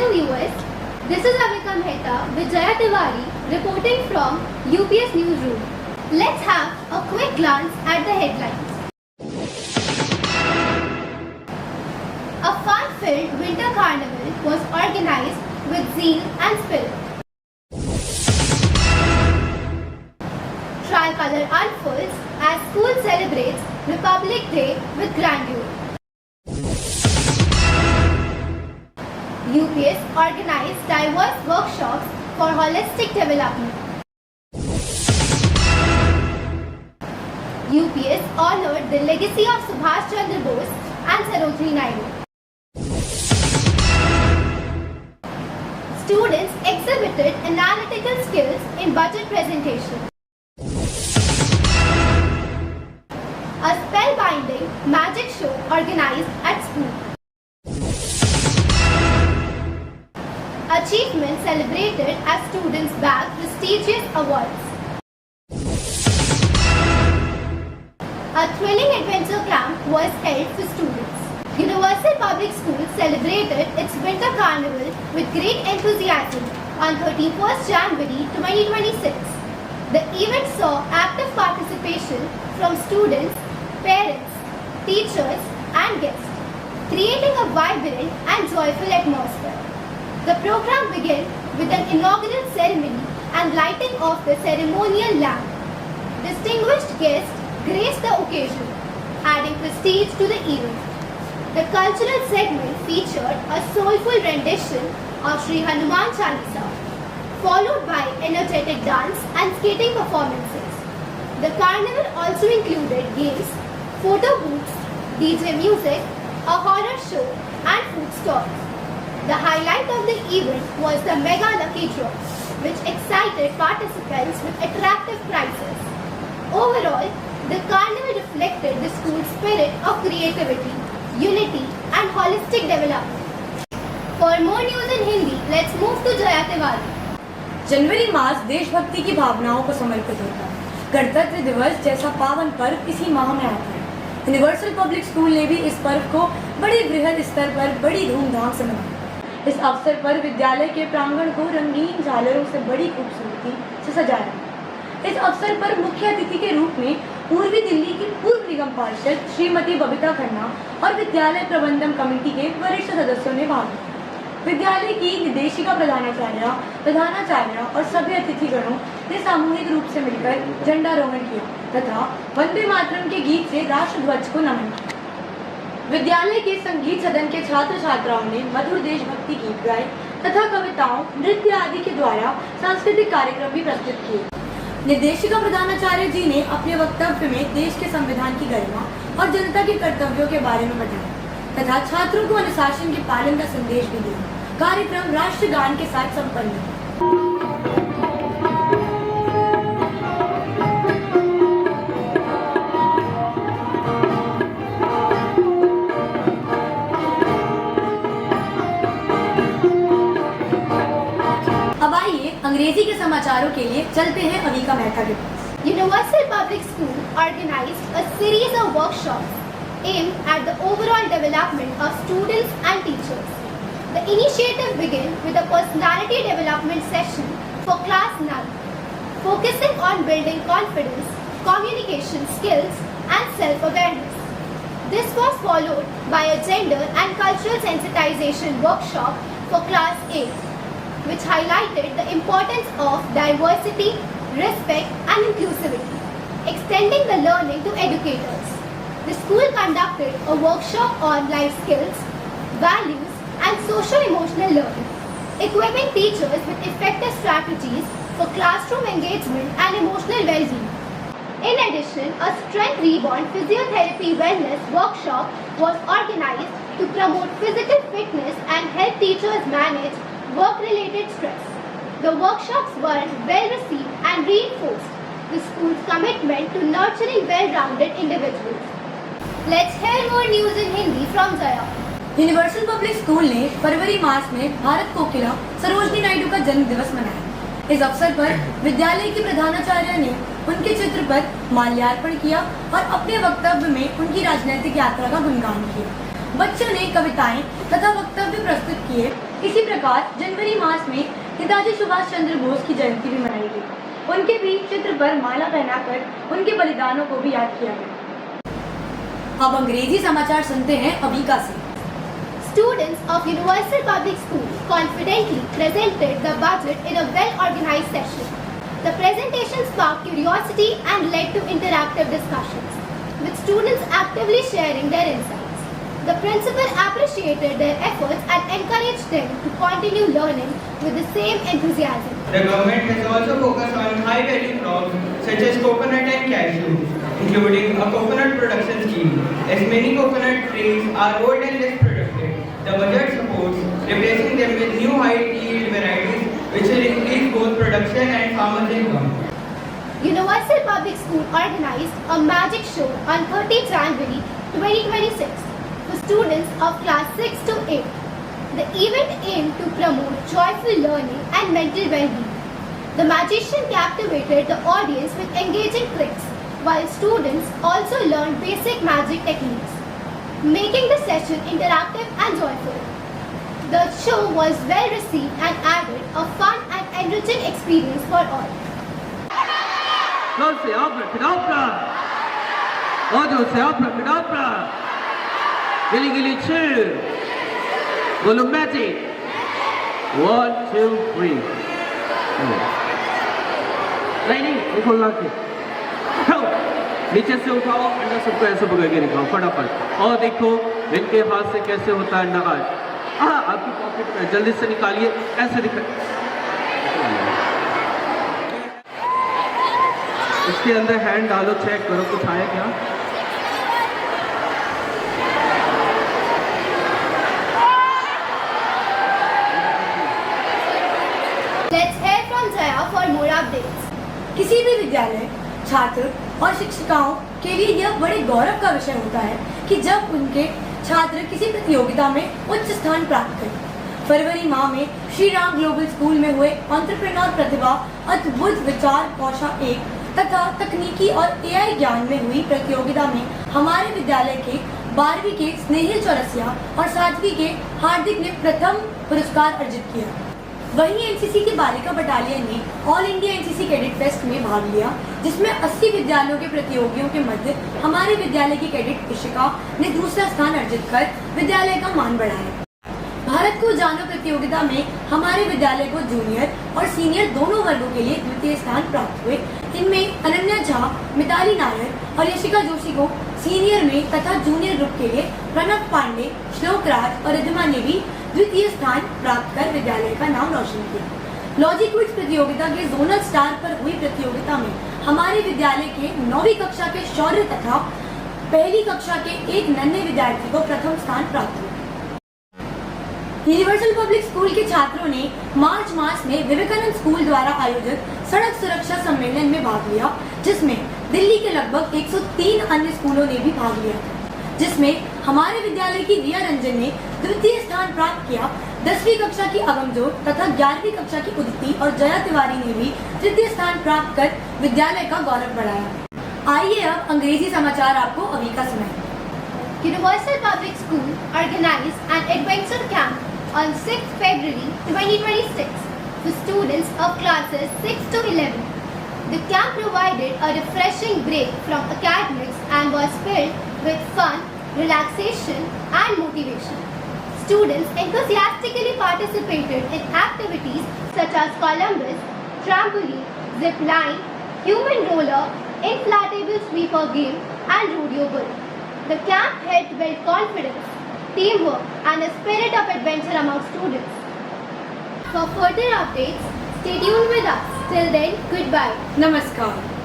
Hello viewers, this is Avika Mehta with Jaya Tiwari reporting from UPS Newsroom. Let's have a quick glance at the headlines. A fun-filled winter carnival was organized with zeal and spirit. Tricolor unfolds as school celebrates Republic Day with grandeur. UPS organized diverse workshops for holistic development. UPS honored the legacy of Subhash Chandra Bose and Sarojini Naidu. Students exhibited analytical skills in budget presentation. A spellbinding magic show organized at school. Achievements celebrated as students bagged prestigious awards. A thrilling adventure camp was held for students. Universal Public School celebrated its winter carnival with great enthusiasm on 31st January 2026. The event saw active participation from students, parents, teachers and guests, creating a vibrant and joyful atmosphere. The program began with an inaugural ceremony and lighting of the ceremonial lamp. Distinguished guests graced the occasion, adding prestige to the event. The cultural segment featured a soulful rendition of Sri Hanuman Chalisa, followed by energetic dance and skating performances. The carnival also included games, photo booths, DJ music, a horror show and food stalls. The highlight of the event was the Mega Lucky Draw, which excited participants with attractive prizes. Overall, the carnival reflected the school's spirit of creativity, unity and holistic development. For more news in Hindi, let's move to Jaya Tiwari. जनवरी मास देशभक्ति की भावनाओं को समर्पित होता है। गणतंत्र दिवस जैसा पावन पर्व इसी माह में आता है। यूनिवर्सल पब्लिक स्कूल ने भी इस पर्व को बड़ी बृहद स्तर पर बड़ी धूमधाम से मनाया। इस अवसर पर विद्यालय के प्रांगण को रंगीन झालरों से बड़ी खूबसूरती से सजाया गया। इस अवसर पर मुख्य अतिथि के रूप में पूर्वी दिल्ली की पूर्व निगम पार्षद श्रीमती बबीता खन्ना और विद्यालय प्रबंधन कमेटी के वरिष्ठ सदस्यों ने भाग लिया। विद्यालय की निदेशिका प्रधानाचार्य और सभी अतिथिगणों ने सामूहिक रूप से मिलकर झंडारोहण किया तथा वंदे मातरम के गीत से राष्ट्र ध्वज को नमन किया। विद्यालय के संगीत सदन के छात्र छात्राओं ने मधुर देशभक्ति गीत गाए तथा कविताओं, नृत्य आदि के द्वारा सांस्कृतिक कार्यक्रम भी प्रस्तुत किए। निर्देशिका प्रधानाचार्य जी ने अपने वक्तव्य में देश के संविधान की गरिमा और जनता के कर्तव्यों के बारे में बताया तथा छात्रों को अनुशासन के पालन का संदेश भी दिया। कार्यक्रम राष्ट्रगान के साथ संपन्न हुआ। अब आइए अंग्रेजी के समाचारों के लिए चलते हैं अविका मेहता के पास। Universal Public School organized a series of workshops aimed at the overall development of students and teachers. The initiative began with a personality development session for class 9, focusing on building confidence, communication skills and self-awareness. This was followed by a gender and cultural sensitization workshop for class 8, which highlighted the importance of diversity, respect and inclusivity, extending the learning to educators. The school conducted a workshop on life skills, values and social-emotional learning, equipping teachers with effective strategies for classroom engagement and emotional well-being. In addition, a strength reborn physiotherapy wellness workshop was organized to promote physical fitness and help teachers manage work-related stress. The workshops were well received and reinforced the school's commitment to nurturing well-rounded individuals. Let's hear more news in Hindi from Jaya. Universal public school ने फरवरी मास में भारत कोकिला सरोजनी नायडू का जन्म दिवस मनाया। इस अवसर पर विद्यालय की प्रधानाचार्य ने उनके चित्र पर माल्यार्पण किया और अपने वक्तव्य में उनकी राजनीतिक यात्रा का गुणगान किया। बच्चों ने कविताएं तथा वक्तव्य प्रस्तुत किए। इसी प्रकार जनवरी मास में नेताजी सुभाष चंद्र बोस की जयंती भी मनाई गई। उनके भी चित्र पर माला पहनाकर उनके बलिदानों को भी याद किया गया। अब अंग्रेजी समाचार सुनते हैं अविका से। Students of Universal Public School confidently presented the budget in a well-organized session. The presentation sparked curiosity and led to interactive discussions, with students actively sharing their insights. The principal appreciated their efforts and encouraged them to continue learning with the same enthusiasm. The government has also focused on high-value crops such as coconut and cashew, including a coconut production scheme. As many coconut trees are old and less productive, the budget supports replacing them with new high-yield varieties which will increase both production and farmers' income. Universal Public School organized a magic show on 30 January 2026 for students of class 6 to 8. The event aimed to promote joyful learning and mental well-being. The magician captivated the audience with engaging tricks, while students also learned basic magic techniques, making the session interactive and joyful. The show was well received and added a fun and enriching experience for all. Dulce abracadabra. Oh, dulce abracadabra. Gilly gilly choo. Volumatic. 1, 2, 3. नहीं देखो लाके नीचे से उठाओ अंडा सबको ऐसे पकड़ के निकालो फटाफट और देखो इनके हाथ से कैसे होता है अंडा आपकी पॉकेट में जल्दी से निकालिए ऐसे दिखा इसके अंदर हैंड डालो चेक करो कुछ आया क्या Let's hear from Jaya for more updates. किसी भी विद्यालय, छात्र और शिक्षिकाओं के लिए यह बड़े गौरव का विषय होता है कि जब उनके छात्र किसी प्रतियोगिता में उच्च स्थान प्राप्त करें। फरवरी माह में श्री राम ग्लोबल स्कूल में हुए एंटरप्रेन्योर प्रतिभा अद्भुत विचार कौशल 1 तथा तकनीकी और एआई ज्ञान में हुई प्रतियोगिता में हमारे विद्यालय के 12वीं के स्नेहिल चौरसिया और 7वीं के हार्दिक ने प्रथम पुरस्कार अर्जित किया। वहीं एनसीसी की बालिका बटालियन ने all India NCC cadet fest में भाग लिया, जिसमें 80 विद्यालयों के प्रतियोगियों के मध्य हमारे विद्यालय की कैडेट इशिका ने दूसरा स्थान अर्जित कर विद्यालय का मान बढ़ाया। भारत को जानो प्रतियोगिता में हमारे विद्यालय को जूनियर और सीनियर दोनों वर्गों के लिए द्वितीय स्थान प्राप्त हुए। इनमें अनन्या झा, मिताली नायर और यशिका जोशी को सीनियर में तथा जूनियर ग्रुप के लिए प्रणव पांडे, श्लोक राज और रिधिमा ने भी द्वितीय स्थान प्राप्त कर विद्यालय का नाम रोशन किया। लॉजिक क्विज प्रतियोगिता के जोनल स्टार पर हुई प्रतियोगिता में हमारे विद्यालय के 9वीं कक्षा के शौर्य तथा पहली कक्षा के एक नन्हे विद्यार्थी को प्रथम स्थान प्राप्त हुआ। यूनिवर्सल पब्लिक स्कूल के छात्रों ने मार्च मास में विवेकानंद स्कूल द्वारा आयोजित सड़क सुरक्षा सम्मेलन में भाग लिया, जिसमें दिल्ली के लगभग 103 अन्य स्कूलों ने भी भाग लिया, जिसमें हमारे विद्यालय की रिया रंजन ने द्वितीय स्थान प्राप्त किया। 10वीं कक्षा की अगमजोत तथा 11वीं कक्षा की उदिति और जया तिवारी ने भी तृतीय स्थान प्राप्त कर विद्यालय का गौरव बढ़ाया। आइए अब अंग्रेजी समाचार आपको अविका सुनाएं। Universal Public School organized an adventure camp on 6th February 2026 for students of classes 6 to 11. The camp provided a refreshing break from academics and was filled with fun, relaxation and motivation. Students enthusiastically participated in activities such as Columbus, trampoline, zip line, human roller, inflatable sweeper game and rodeo bull. The camp helped build confidence, teamwork and a spirit of adventure among students. For further updates, stay tuned with us. Till then, goodbye. नमस्कार।